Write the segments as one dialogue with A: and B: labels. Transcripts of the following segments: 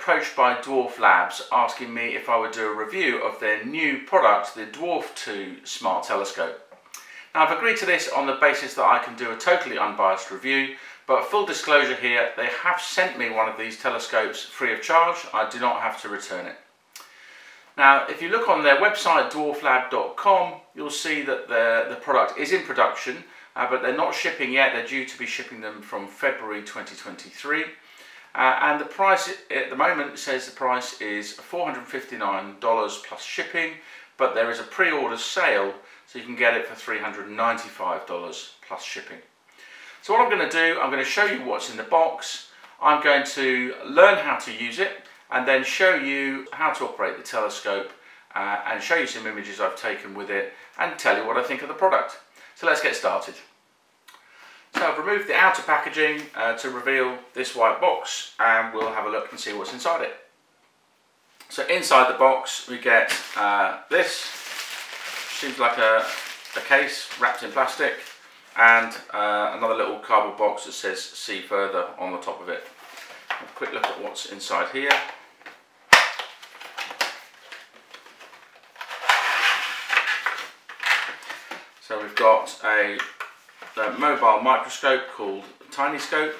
A: approached by DWARFLab asking me if I would do a review of their new product, the DWARF II Smart Telescope. Now I've agreed to this on the basis that I can do a totally unbiased review, but full disclosure here, they have sent me one of these telescopes free of charge. I do not have to return it. Now if you look on their website dwarflab.com, you'll see that the product is in production, but they're not shipping yet. They're due to be shipping them from February 2023. And the price at the moment says the price is $459 plus shipping, but there is a pre-order sale, so you can get it for $395 plus shipping. So what I'm going to do, I'm going to show you what's in the box. I'm going to learn how to use it and then show you how to operate the telescope and show you some images I've taken with it and tell you what I think of the product. So let's get started. So I've removed the outer packaging to reveal this white box, and we'll have a look and see what's inside it. So inside the box we get this, seems like a case wrapped in plastic, and another little cardboard box that says "See Further" on the top of it. Have a quick look at what's inside here. So we've got a mobile microscope called Tiny Scope.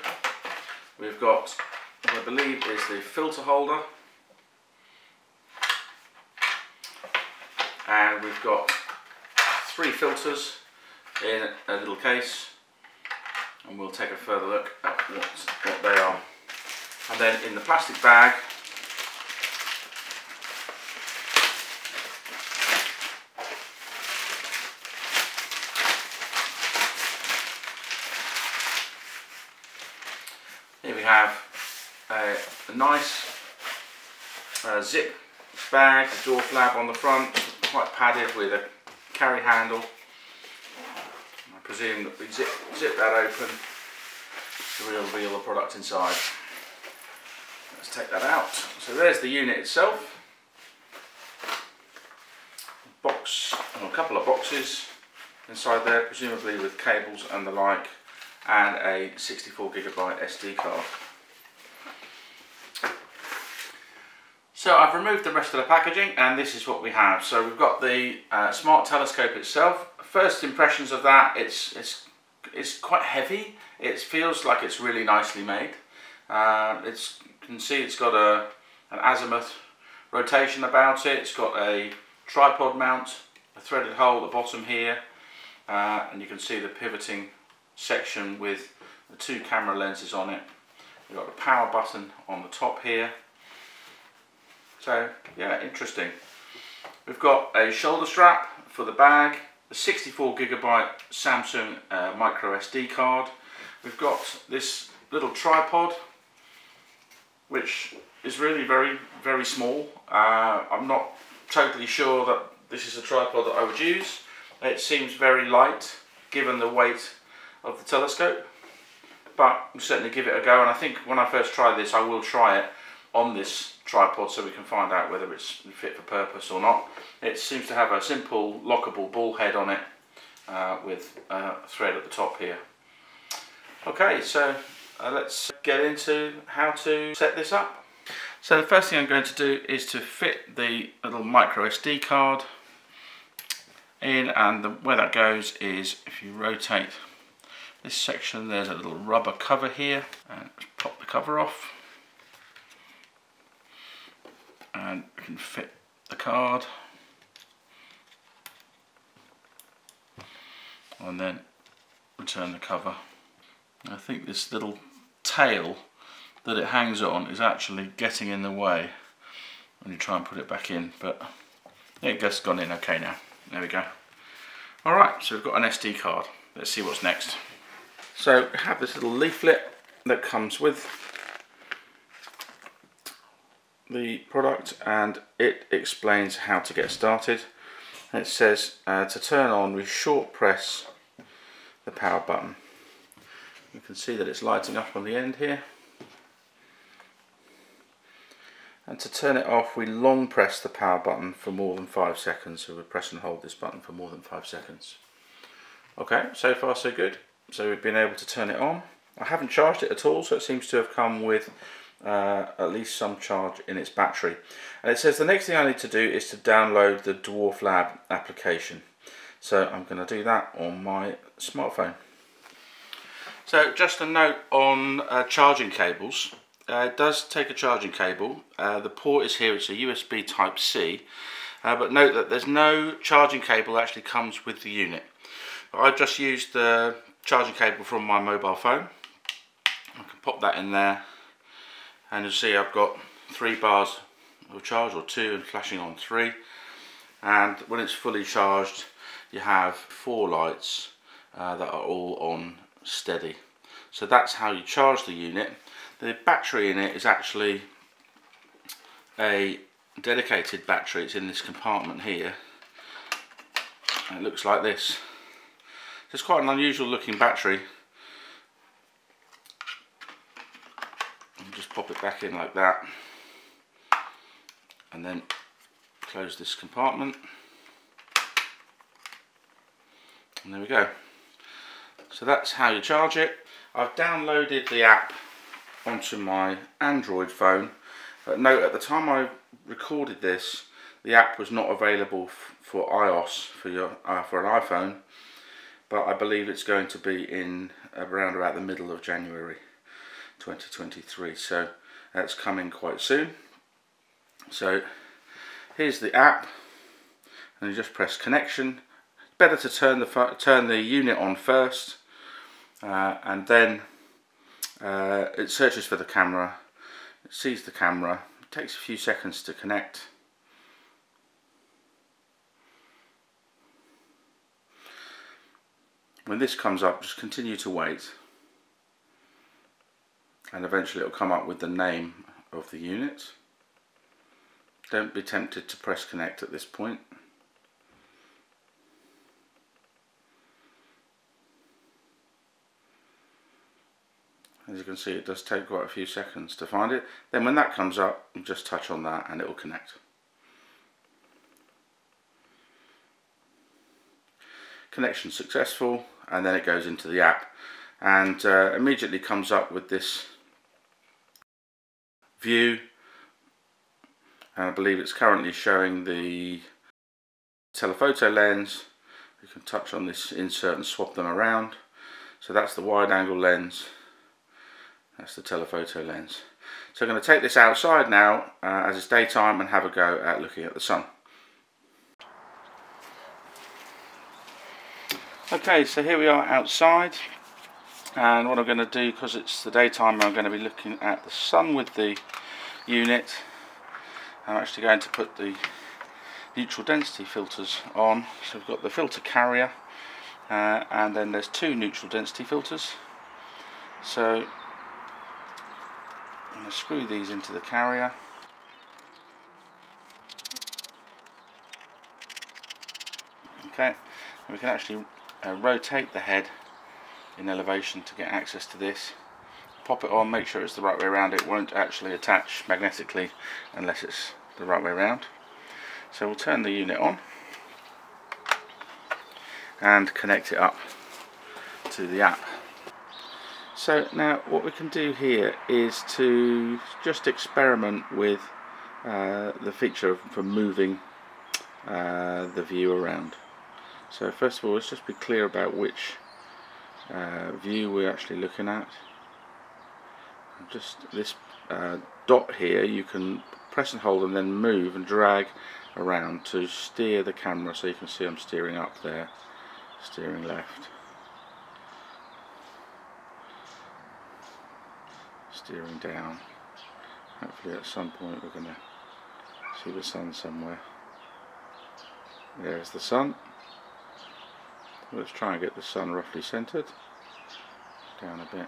A: We've got what I believe is the filter holder, and we've got 3 filters in a little case, and we'll take a further look at what they are. And then in the plastic bag here we have a nice zip bag, a DwarfLab on the front, quite padded with a carry handle. I presume that we zip that open to reveal the product inside. Let's take that out. So there's the unit itself. Box, or a couple of boxes inside there, presumably with cables and the like, and a 64GB SD card. So I've removed the rest of the packaging, and this is what we have. So we've got the smart telescope itself. First impressions of that, it's quite heavy. It feels like it's really nicely made. You can see it's got an azimuth rotation about it. It's got a tripod mount, a threaded hole at the bottom here, and you can see the pivoting section with the 2 camera lenses on it. We've got the power button on the top here. So yeah, interesting. We've got a shoulder strap for the bag, the 64GB Samsung micro SD card. We've got this little tripod, which is really very small. I'm not totally sure that this is a tripod that I would use. It seems very light given the weight of the telescope, but we'll certainly give it a go, and I think when I first try this I will try it on this tripod so we can find out whether it's fit for purpose or not. It seems to have a simple lockable ball head on it with a thread at the top here. Okay, so let's get into how to set this up. So the first thing I'm going to do is to fit the little micro SD card in, and where that goes is if you rotate this section, there's a little rubber cover here, and let's pop the cover off, and we can fit the card, and then return the cover. I think this little tail that it hangs on is actually getting in the way when you try and put it back in, but it just gone in okay now. There we go. Alright, so we've got an SD card. Let's see what's next. So we have this little leaflet that comes with the product, and it explains how to get started. It says to turn on, we short press the power button. You can see that it's lighting up on the end here. And to turn it off, we long press the power button for more than 5 seconds. So we press and hold this button for more than 5 seconds. Okay, so far so good. So we've been able to turn it on. I haven't charged it at all, so it seems to have come with at least some charge in its battery. And it says the next thing I need to do is to download the DwarfLab application. So I'm going to do that on my smartphone. So just a note on charging cables. It does take a charging cable. The port is here, it's a USB type C. But note that there's no charging cable that actually comes with the unit. I've just used the charging cable from my mobile phone. I can pop that in there, and you'll see I've got 3 bars of charge, or 2, and flashing on 3. And when it's fully charged, you have 4 lights that are all on steady. So that's how you charge the unit. The battery in it is actually a dedicated battery. It's in this compartment here, and it looks like this. It's quite an unusual looking battery. And just pop it back in like that, and then close this compartment, and there we go. So that's how you charge it. I've downloaded the app onto my Android phone, but note at the time I recorded this, the app was not available for iOS, for an iPhone, but I believe it's going to be in around about the middle of January 2023, so that's coming quite soon. So here's the app, and you just press connection. Better to turn the unit on first, and then it searches for the camera, it sees the camera, it takes a few seconds to connect. When this comes up, just continue to wait, and eventually it will come up with the name of the unit. Don't be tempted to press connect at this point. As you can see, it does take quite a few seconds to find it. Then when that comes up, you just touch on that and it will connect. Connection successful, and then it goes into the app, and immediately comes up with this view. And I believe it's currently showing the telephoto lens. You can touch on this insert and swap them around. So that's the wide angle lens, that's the telephoto lens. So I'm going to take this outside now as it's daytime and have a go at looking at the sun. Okay, so here we are outside, and what I'm going to do, because it's the daytime, I'm going to be looking at the sun with the unit. I'm actually going to put the neutral density filters on. So we've got the filter carrier, and then there's 2 neutral density filters. So I'm going to screw these into the carrier. Okay, and we can actually rotate the head in elevation to get access to this. Pop it on, make sure it's the right way around. It won't actually attach magnetically unless it's the right way around. So we'll turn the unit on and connect it up to the app. So now what we can do here is to just experiment with the feature for moving the view around. So first of all, let's just be clear about which view we're actually looking at. Just this dot here, you can press and hold and then move and drag around to steer the camera. So you can see I'm steering up there, steering left, steering down. Hopefully at some point we're going to see the sun somewhere. There's the sun. Let's try and get the sun roughly centered. Down a bit.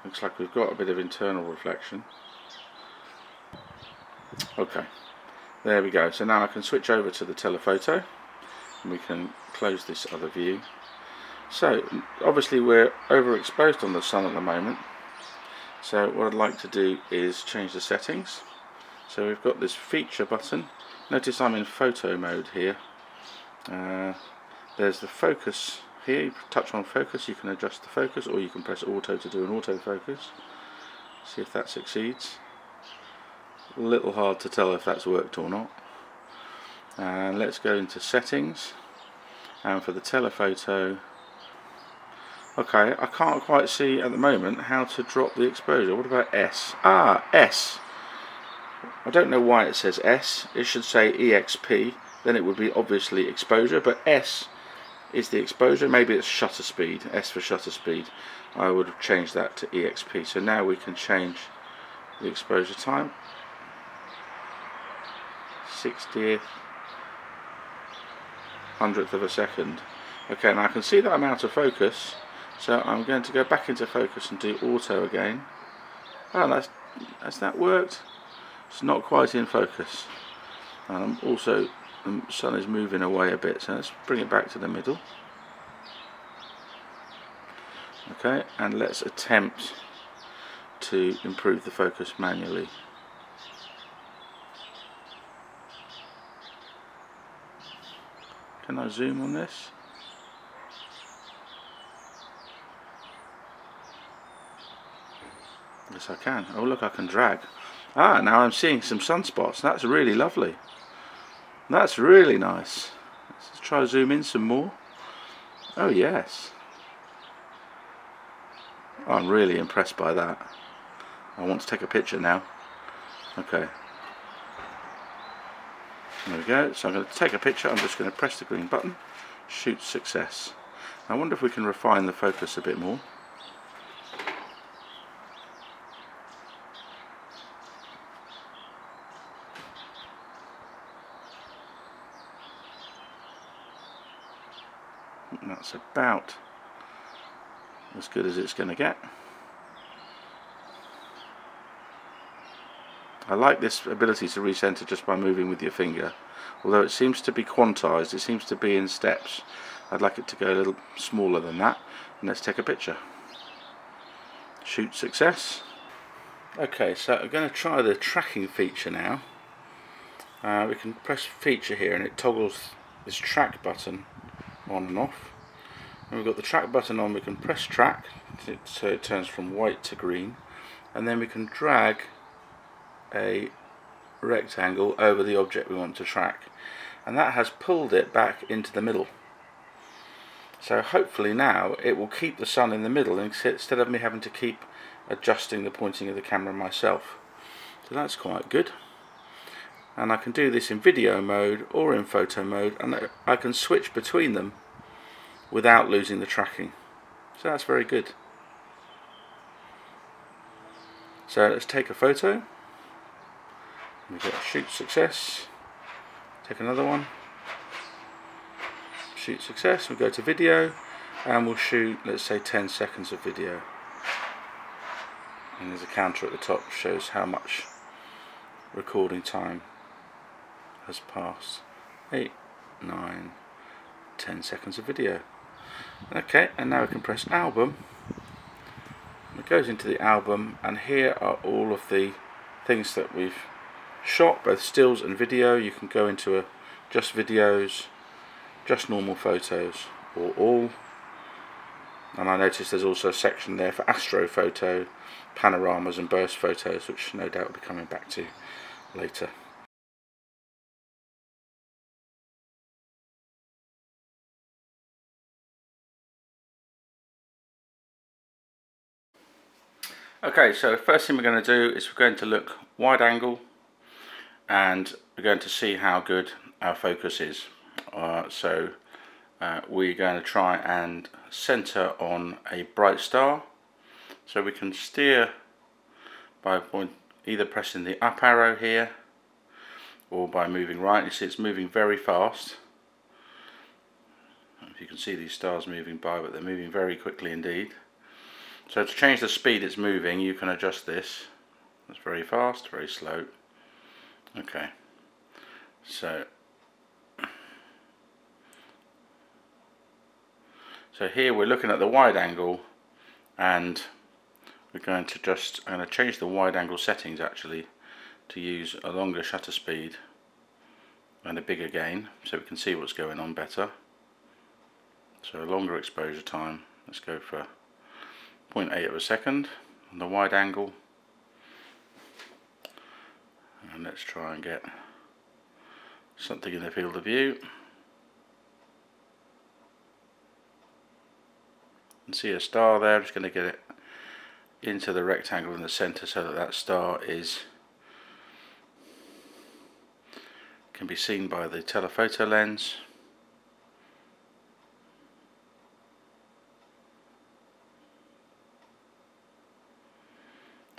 A: Looks like we've got a bit of internal reflection. Okay, there we go. So now I can switch over to the telephoto and we can close this other view. So obviously we're overexposed on the sun at the moment. So what I'd like to do is change the settings. So we've got this feature button. Notice I'm in photo mode here. There's the focus here you touch on focus, you can adjust the focus, or you can press auto to do an autofocus. See if that succeeds. A little hard to tell if that's worked or not. And let's go into settings, and for the telephoto, okay, I can't quite see at the moment how to drop the exposure. What about S? Ah, S. I don't know why it says S. It should say EXP, then it would be obviously exposure, but S is the exposure. Maybe it's shutter speed, S for shutter speed. I would have changed that to EXP. So now we can change the exposure time. 60th, 100th of a second. Okay, now I can see that I'm out of focus, so I'm going to go back into focus and do auto again. Oh, has that worked? It's not quite in focus. And I'm also, the sun is moving away a bit, so let's bring it back to the middle. Okay, and let's attempt to improve the focus manually. Can I zoom on this? Yes, I can. Oh look, I can drag. Ah, now I'm seeing some sunspots. That's really lovely. That's really nice. Let's try to zoom in some more. Oh yes. Oh, I'm really impressed by that. I want to take a picture now. Okay. There we go. So I'm going to take a picture. I'm just going to press the green button. Shoot success. I wonder if we can refine the focus a bit more. That's about as good as it's going to get. I like this ability to recenter just by moving with your finger, although it seems to be quantized, it seems to be in steps. I'd like it to go a little smaller than that. And let's take a picture. Shoot success. Okay, so I'm going to try the tracking feature now. We can press feature here and it toggles this track button on and off. And we've got the track button on, we can press track so it turns from white to green, and then we can drag a rectangle over the object we want to track, and that has pulled it back into the middle. So hopefully now it will keep the sun in the middle instead of me having to keep adjusting the pointing of the camera myself. So that's quite good. And I can do this in video mode or in photo mode, and I can switch between them without losing the tracking. So that's very good. So let's take a photo. We get shoot success. Take another one. Shoot success. We'll go to video and we'll shoot, let's say, 10 seconds of video. And there's a counter at the top that shows how much recording time has passed. 8, 9, 10 seconds of video. Okay, and now we can press album. It goes into the album, and here are all of the things that we've shot, both stills and video. You can go into just videos, just normal photos, or all. And I noticed there's also a section there for astrophoto, panoramas and burst photos, which no doubt will be coming back to later. Okay, so the first thing we're going to do is we're going to look wide angle, and we're going to see how good our focus is. We're going to try and center on a bright star. So we can steer by either pressing the up arrow here or by moving right. You see it's moving very fast. If you can see these stars moving by, but they're moving very quickly indeed. So to change the speed it's moving, you can adjust this. It's very fast, very slow. Okay, so here we're looking at the wide angle, and we're going to I'm going to change the wide angle settings actually to use a longer shutter speed and a bigger gain so we can see what's going on better. So a longer exposure time. Let's go for 0.8 of a second on the wide angle. And let's try and get something in the field of view. And see a star there. I'm just going to get it into the rectangle in the center so that that star can be seen by the telephoto lens.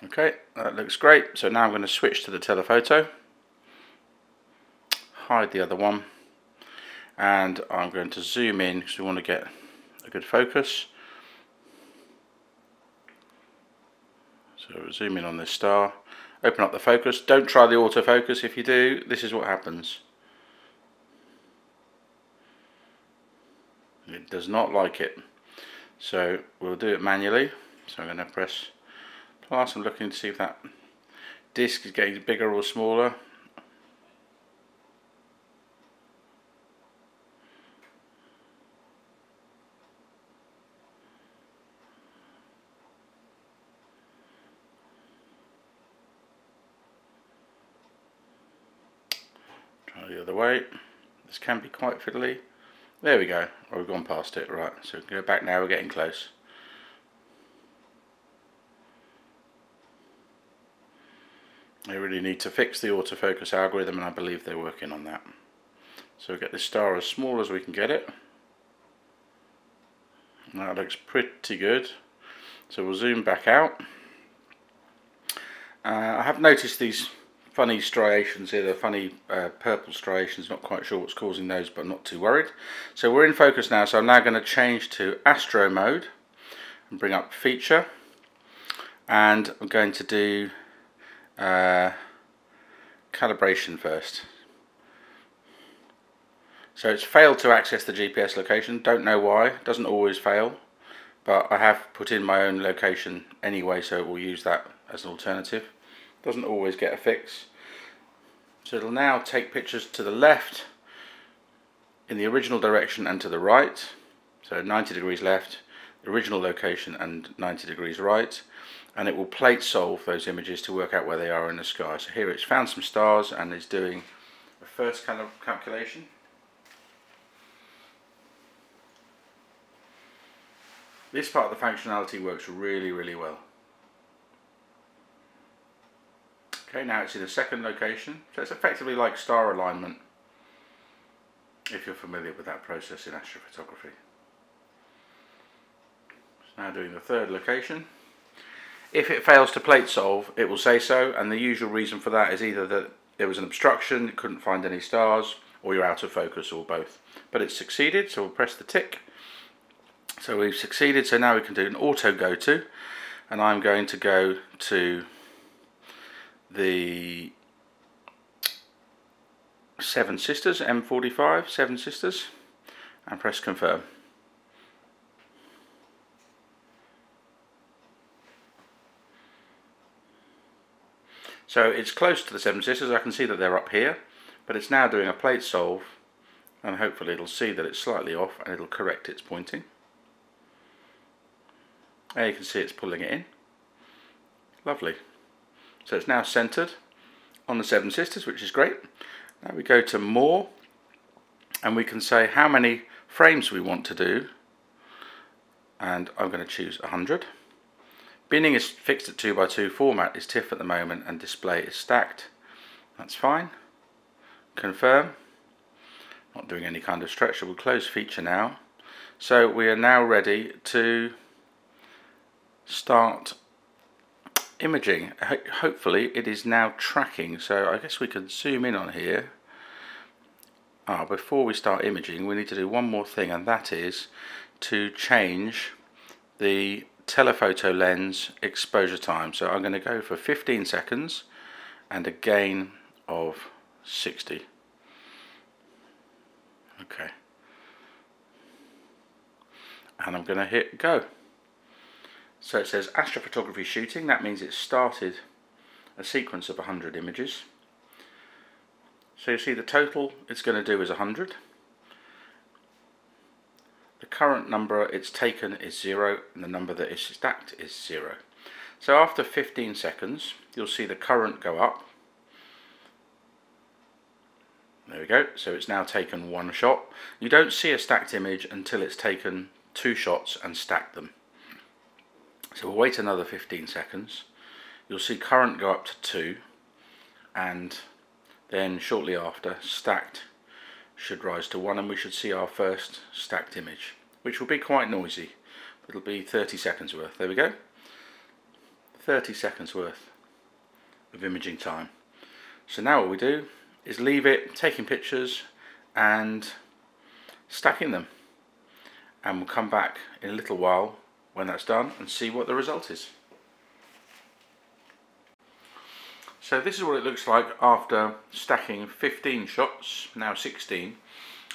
A: Okay, that looks great. So now I'm going to switch to the telephoto, hide the other one, and I'm going to zoom in because we want to get a good focus. So we'll zoom in on this star, open up the focus. Don't try the autofocus. If you do, this is what happens. It does not like it. So we'll do it manually. So I'm going to press plus. I'm looking to see if that disc is getting bigger or smaller. Try the other way. This can be quite fiddly. There we go. Oh, we've gone past it. Right, so go back now. We're getting close. They really need to fix the autofocus algorithm, and I believe they're working on that. So we get this star as small as we can get it. That looks pretty good. So we'll zoom back out. I have noticed these funny striations here, the funny purple striations. Not quite sure what's causing those, but not too worried. So we're in focus now, so I'm now going to change to Astro mode and bring up feature, and I'm going to do calibration first. So it's failed to access the GPS location. Don't know why. It doesn't always fail, but I have put in my own location anyway, so it will use that as an alternative. Doesn't always get a fix. So it'll now take pictures to the left in the original direction and to the right. So 90 degrees left, the original location, and 90 degrees right. And it will plate solve those images to work out where they are in the sky. So here it's found some stars and is doing a first kind of calculation. This part of the functionality works really, really well. Okay, now it's in a second location. So it's effectively like star alignment, if you're familiar with that process in astrophotography. It's now doing the third location. If it fails to plate solve, it will say so, and the usual reason for that is either that there was an obstruction, it couldn't find any stars, or you're out of focus, or both. But it's succeeded, so we'll press the tick. So we've succeeded, so now we can do an auto go to, and I'm going to go to the Seven Sisters, M45, Seven Sisters, and press confirm. So it's close to the Seven Sisters. I can see that they're up here, but it's now doing a plate solve, and hopefully it'll see that it's slightly off and it'll correct its pointing. There you can see it's pulling it in. Lovely. So it's now centered on the Seven Sisters, which is great. Now we go to more, and we can say how many frames we want to do, and I'm going to choose 100. Binning is fixed at 2x2, format is TIFF at the moment, and display is stacked. That's fine. Confirm. Not doing any kind of stretch, so we'll close feature now. So we are now ready to start imaging. Hopefully it is now tracking, so I guess we could zoom in on here. Before we start imaging, we need to do one more thing, and that is to change the telephoto lens exposure time. So I'm going to go for 15 seconds and a gain of 60. Okay. And I'm going to hit go. So it says astrophotography shooting. That means it started a sequence of 100 images. So you see the total it's going to do is 100. the current number it's taken is 0 and the number that is stacked is 0. So after 15 seconds you'll see the current go up. There we go, so it's now taken one shot. You don't see a stacked image until it's taken 2 shots and stacked them. So we'll wait another 15 seconds. You'll see current go up to 2, and then shortly after stacked should rise to 1, and we should see our first stacked image, which will be quite noisy. It'll be 30 seconds worth. There we go. 30 seconds worth of imaging time. So now what we do is leave it taking pictures and stacking them, and we'll come back in a little while when that's done and see what the result is. So this is what it looks like after stacking 15 shots, now 16.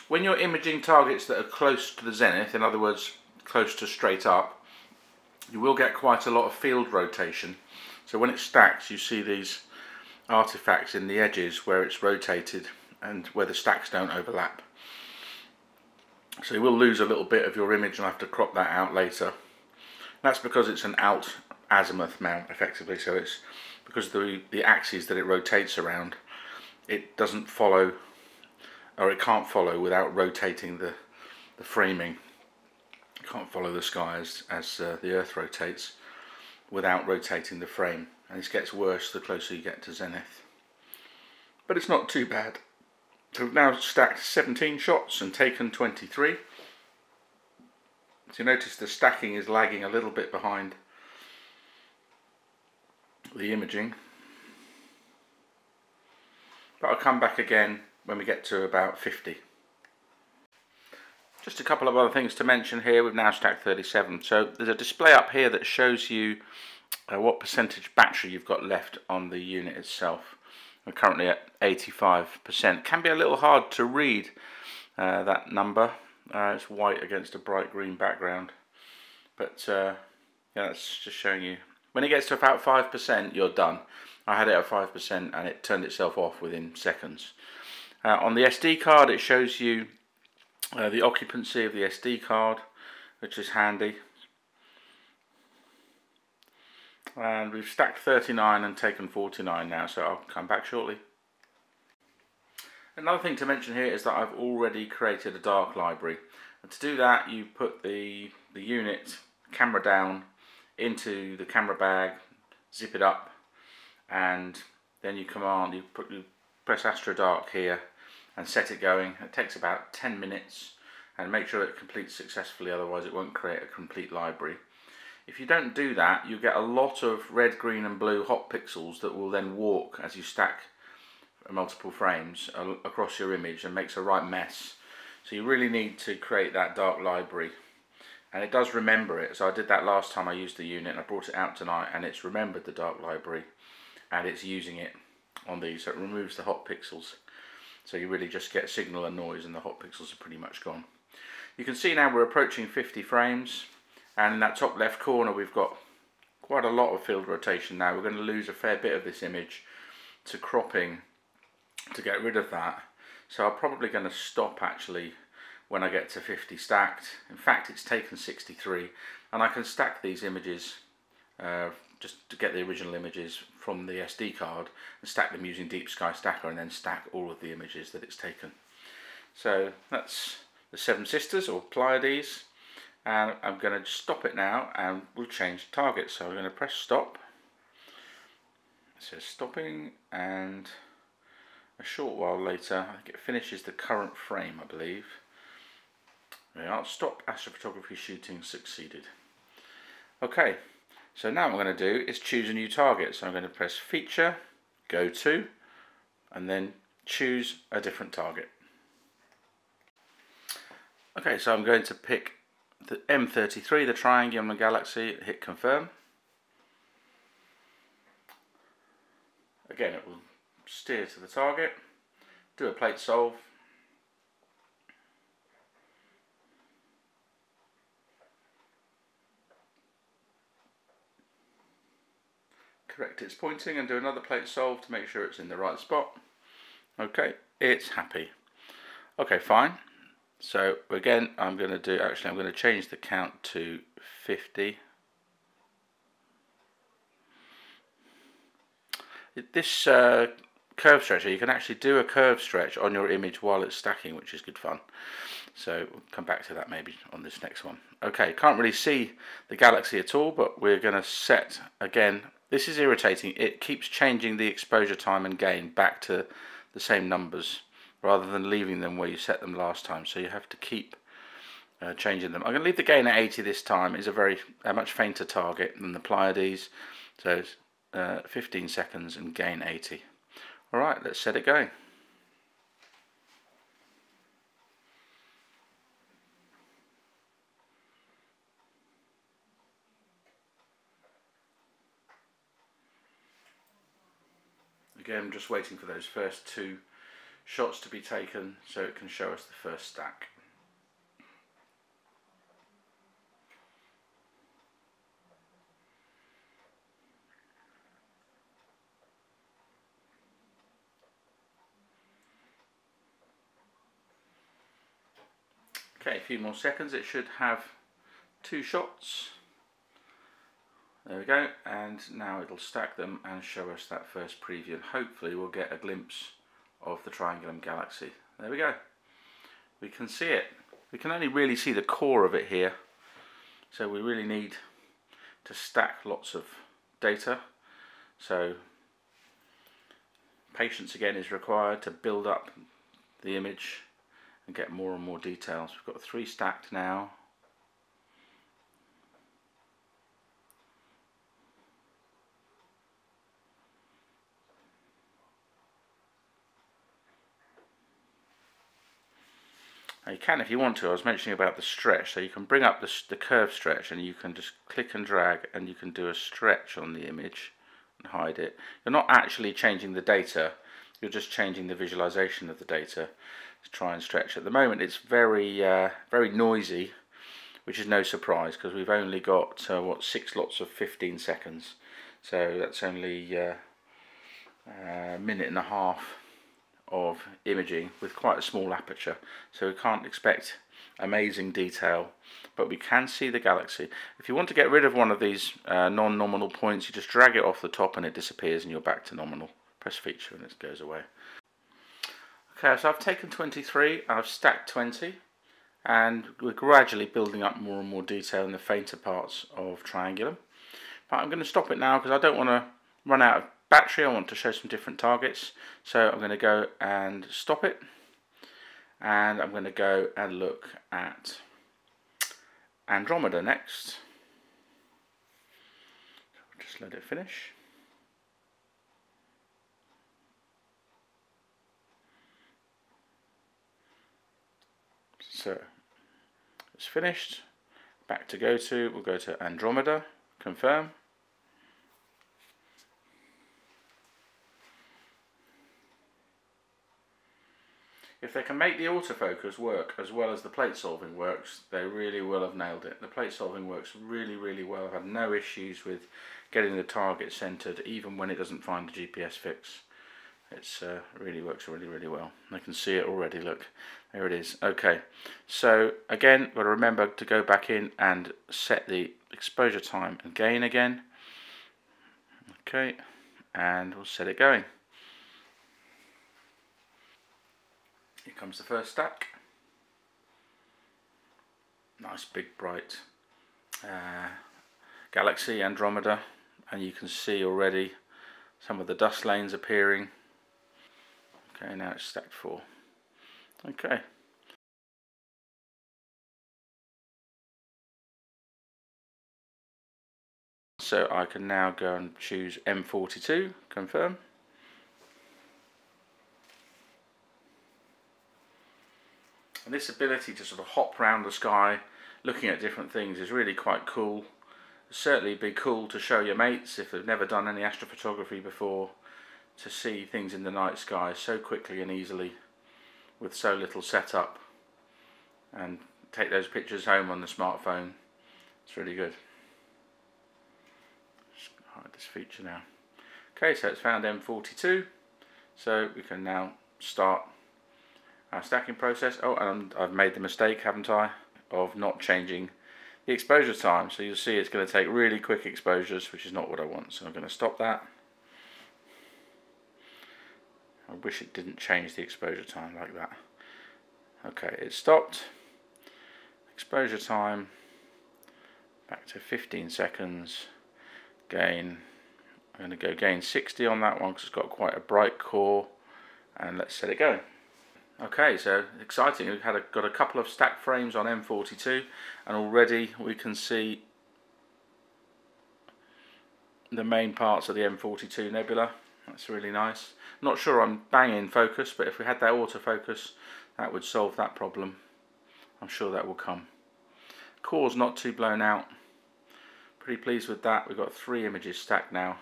A: When you're imaging targets that are close to the zenith, in other words close to straight up, you will get quite a lot of field rotation. So when it stacks you see these artifacts in the edges where it's rotated and where the stacks don't overlap. So you will lose a little bit of your image and have to crop that out later. That's because it's an alt azimuth mount effectively, so it's because the axes that it rotates around, it doesn't follow, or it can't follow without rotating the framing. It can't follow the sky as the Earth rotates without rotating the frame, and this gets worse the closer you get to zenith. But it's not too bad. So we've now stacked 17 shots and taken 23. So you notice the stacking is lagging a little bit behind the imaging. But I'll come back again when we get to about 50. Just a couple of other things to mention here. We've now stacked 37. So there's a display up here that shows you what percentage battery you've got left on the unit itself. We're currently at 85%. Can be a little hard to read that number. It's white against a bright green background. But yeah, that's just showing you. When it gets to about 5%, you're done. I had it at 5% and it turned itself off within seconds. On the SD card, it shows you the occupancy of the SD card, which is handy. And we've stacked 39 and taken 49 now, so I'll come back shortly. Another thing to mention here is that I've already created a dark library. And to do that, you put the unit camera down into the camera bag, zip it up, and then you press Astro Dark here and set it going. It takes about 10 minutes, and make sure it completes successfully, otherwise it won't create a complete library. If you don't do that, you get a lot of red, green and blue hot pixels that will then walk as you stack multiple frames across your image and makes a right mess. So you really need to create that dark library, and it does remember it. So I did that last time I used the unit, and I brought it out tonight and it's remembered the dark library and it's using it on these, so it removes the hot pixels. So you really just get signal and noise and the hot pixels are pretty much gone. You can see now we're approaching 50 frames. And in that top left corner we've got quite a lot of field rotation now. We're going to lose a fair bit of this image to cropping to get rid of that. So I'm probably going to stop actually when I get to 50 stacked. In fact, it's taken 63, and I can stack these images just to get the original images from the SD card and stack them using Deep Sky Stacker, and then stack all of the images that it's taken. So that's the Seven Sisters or Pleiades. And I'm going to stop it now and we'll change the target. So I'm going to press stop. It says stopping, and a short while later, I think it finishes the current frame, I believe. There we are. Stop astrophotography shooting succeeded. Okay, so now what I'm going to do is choose a new target. So I'm going to press feature, go to, and then choose a different target. Okay, so I'm going to pick the M33, the triangular galaxy, hit confirm. Again, it will steer to the target, do a plate solve. Correct its pointing and do another plate solve to make sure it's in the right spot. Okay, it's happy. Okay, fine. So again, I'm going to change the count to 50. This curve stretcher, you can actually do a curve stretch on your image while it's stacking, which is good fun. So we'll come back to that maybe on this next one. Okay, can't really see the galaxy at all, but we're going to set, again, this is irritating, it keeps changing the exposure time and gain back to the same numbers rather than leaving them where you set them last time, so you have to keep changing them. I'm going to leave the gain at 80 this time. It's a much fainter target than the Pleiades, so it's 15 seconds and gain 80. Alright, let's set it going. Again, I'm just waiting for those first two shots to be taken so it can show us the first stack. Okay, a few more seconds, it should have two shots. There we go, and now it'll stack them and show us that first preview, and hopefully we'll get a glimpse of the Triangulum galaxy. There we go. We can see it. We can only really see the core of it here, so we really need to stack lots of data. So patience again is required to build up the image and get more and more details. We've got 3 stacked now. Now you can, if you want to, I was mentioning about the stretch, so you can bring up the curve stretch and you can just click and drag and you can do a stretch on the image and hide it. You're not actually changing the data, you're just changing the visualization of the data to try and stretch. At the moment it's very very noisy, which is no surprise because we've only got 6 lots of 15 seconds, so that's only a minute and a half of imaging with quite a small aperture, so we can't expect amazing detail, but we can see the galaxy. If you want to get rid of one of these non-nominal points, you just drag it off the top and it disappears and you're back to nominal. Press feature and it goes away. Okay, so I've taken 23, I've stacked 20, and we're gradually building up more and more detail in the fainter parts of Triangulum. But I'm going to stop it now because I don't want to run out of battery. I want to show some different targets, so I'm going to go and stop it, and I'm going to go and look at Andromeda next. Just let it finish. So it's finished. Back to go to, we'll go to Andromeda, confirm. If they can make the autofocus work as well as the plate solving works, they really will have nailed it. The plate solving works really, really well. I've had no issues with getting the target centered, even when it doesn't find the GPS fix. It's really works really, really well. I can see it already, look. There it is. Okay, so again, got to remember to go back in and set the exposure time and gain again. Okay, and we'll set it going. Here comes the first stack. Nice big bright galaxy, Andromeda, and you can see already some of the dust lanes appearing. Okay, now it's stacked 4. Okay. So I can now go and choose M42, confirm. And this ability to sort of hop around the sky looking at different things is really quite cool. It'd certainly be cool to show your mates if they've never done any astrophotography before, to see things in the night sky so quickly and easily with so little setup, and take those pictures home on the smartphone. It's really good. Just hide this feature now. Okay, so it's found M42, so we can now start our stacking process. Oh, and I've made the mistake, haven't I, of not changing the exposure time. So you'll see it's going to take really quick exposures, which is not what I want. So I'm going to stop that. I wish it didn't change the exposure time like that. Okay, it stopped. Exposure time back to 15 seconds. Gain, I'm going to go gain 60 on that one because it's got quite a bright core, and let's set it going. Okay, so exciting. We've got a couple of stacked frames on M42, and already we can see the main parts of the M42 nebula. That's really nice. Not sure I'm bang in focus, but if we had that autofocus, that would solve that problem. I'm sure that will come. Core's not too blown out. Pretty pleased with that. We've got 3 images stacked now.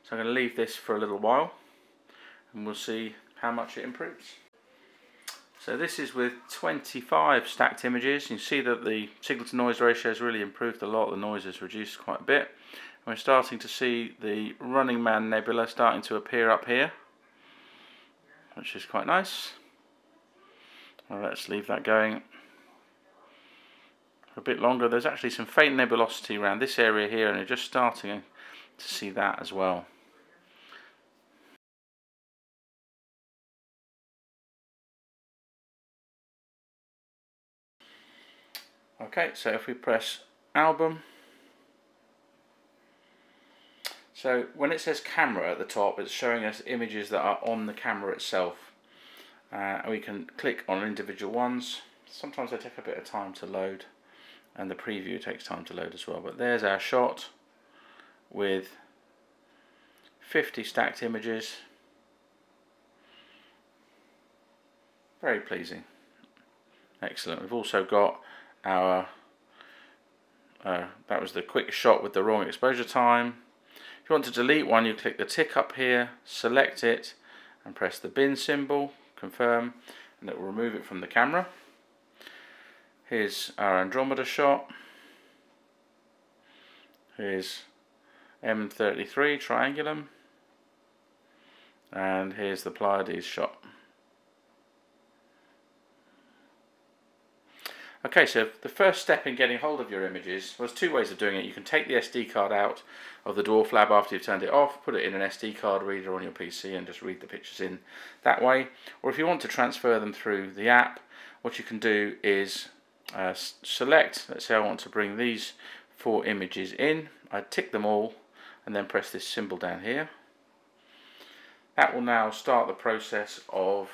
A: So I'm going to leave this for a little while, and we'll see how much it improves. So this is with 25 stacked images. You can see that the signal to noise ratio has really improved a lot. The noise has reduced quite a bit. We're starting to see the Running Man Nebula starting to appear up here, which is quite nice. Well, let's leave that going for a bit longer. There's actually some faint nebulosity around this area here, and you're just starting to see that as well. Okay, so if we press album, so when it says camera at the top, it's showing us images that are on the camera itself. We can click on individual ones. Sometimes they take a bit of time to load, and the preview takes time to load as well. But there's our shot with 50 stacked images. Very pleasing. Excellent. We've also got our that was the quick shot with the wrong exposure time. If you want to delete one, you click the tick up here, select it, and press the bin symbol, confirm, and it will remove it from the camera. Here's our Andromeda shot. Here's M33 Triangulum, and here's the Pleiades shot. Okay, so the first step in getting hold of your images, well, there's 2 ways of doing it. You can take the SD card out of the DwarfLab after you've turned it off, put it in an SD card reader on your PC and just read the pictures in that way. Or if you want to transfer them through the app, what you can do is select, let's say I want to bring these 4 images in. I tick them all and then press this symbol down here. That will now start the process of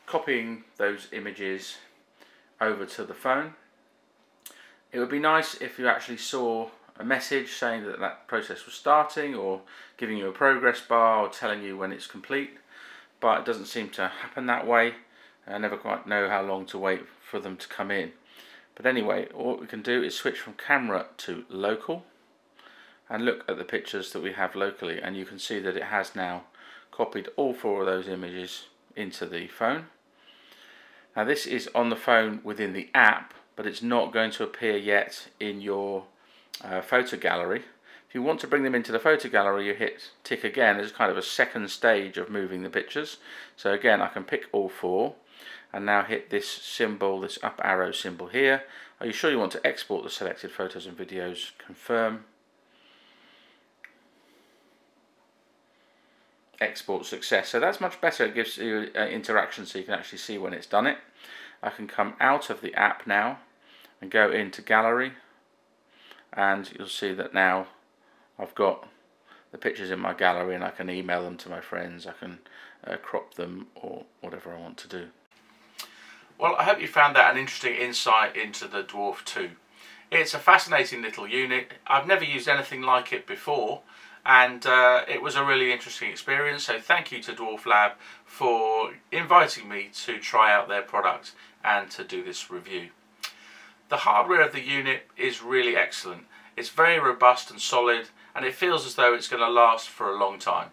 A: copying those images over to the phone. It would be nice if you actually saw a message saying that that process was starting, or giving you a progress bar, or telling you when it's complete, but it doesn't seem to happen that way. I never quite know how long to wait for them to come in. But anyway, what we can do is switch from camera to local and look at the pictures that we have locally, and you can see that it has now copied all 4 of those images into the phone. Now this is on the phone within the app, but it's not going to appear yet in your photo gallery. If you want to bring them into the photo gallery, you hit tick again. There's kind of a second stage of moving the pictures. So again, I can pick all 4 and now hit this symbol, this up arrow symbol here. Are you sure you want to export the selected photos and videos? Confirm. Export success. So that's much better. It gives you interaction, so you can actually see when it's done it. I can come out of the app now and go into gallery, and you'll see that now I've got the pictures in my gallery, and I can email them to my friends. I can crop them, or whatever I want to do. Well, I hope you found that an interesting insight into the Dwarf II. It's a fascinating little unit. I've never used anything like it before, and it was a really interesting experience. So thank you to DwarfLab for inviting me to try out their product and to do this review. The hardware of the unit is really excellent. It's very robust and solid, and it feels as though it's going to last for a long time.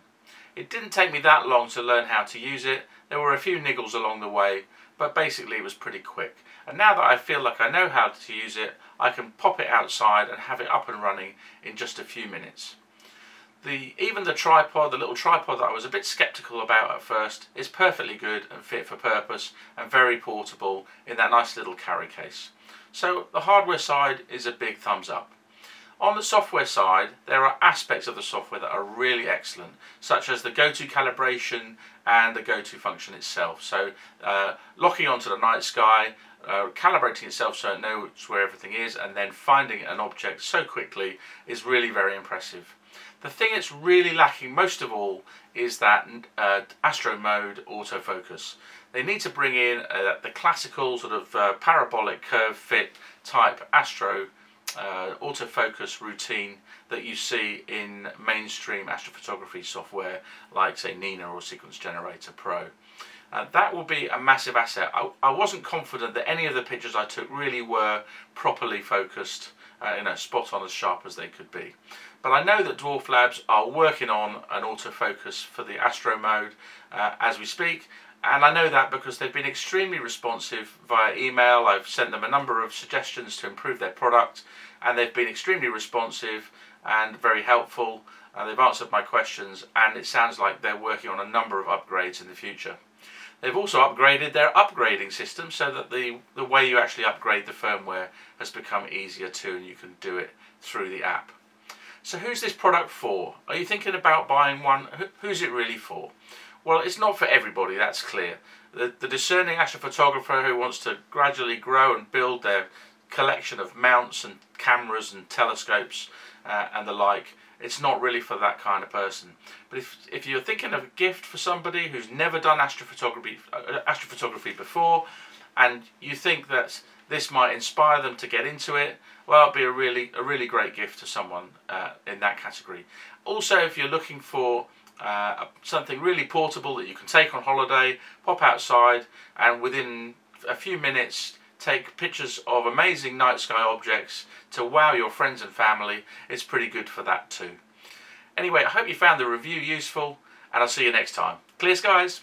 A: It didn't take me that long to learn how to use it. There were a few niggles along the way, but basically it was pretty quick. And now that I feel like I know how to use it, I can pop it outside and have it up and running in just a few minutes. Even the tripod, the little tripod that I was a bit skeptical about at first, is perfectly good and fit for purpose and very portable in that nice little carry case. So the hardware side is a big thumbs up. On the software side, there are aspects of the software that are really excellent, such as the go-to calibration and the go-to function itself. So locking onto the night sky, calibrating itself so it knows where everything is, and then finding an object so quickly is really very impressive. The thing it's really lacking most of all is that astro mode autofocus. They need to bring in the classical sort of parabolic curve fit type astro autofocus routine that you see in mainstream astrophotography software like, say, Nina or Sequence Generator Pro. That will be a massive asset. I wasn't confident that any of the pictures I took really were properly focused, spot on as sharp as they could be. But I know that DwarfLabs are working on an autofocus for the astro mode as we speak, and I know that because they've been extremely responsive via email. I've sent them a number of suggestions to improve their product, and they've been extremely responsive and very helpful. They've answered my questions, and it sounds like they're working on a number of upgrades in the future. They've also upgraded their upgrading system so that the way you actually upgrade the firmware has become easier too, and you can do it through the app. So who's this product for? Are you thinking about buying one? Who's it really for? Well, it's not for everybody, that's clear. The discerning astrophotographer who wants to gradually grow and build their collection of mounts and cameras and telescopes and the like, it's not really for that kind of person. But if you're thinking of a gift for somebody who's never done astrophotography before, and you think that this might inspire them to get into it, well, it'll be a really great gift to someone in that category. Also, if you're looking for something really portable that you can take on holiday, pop outside, and within a few minutes take pictures of amazing night sky objects to wow your friends and family, it's pretty good for that too. Anyway, I hope you found the review useful, and I'll see you next time. Clear skies!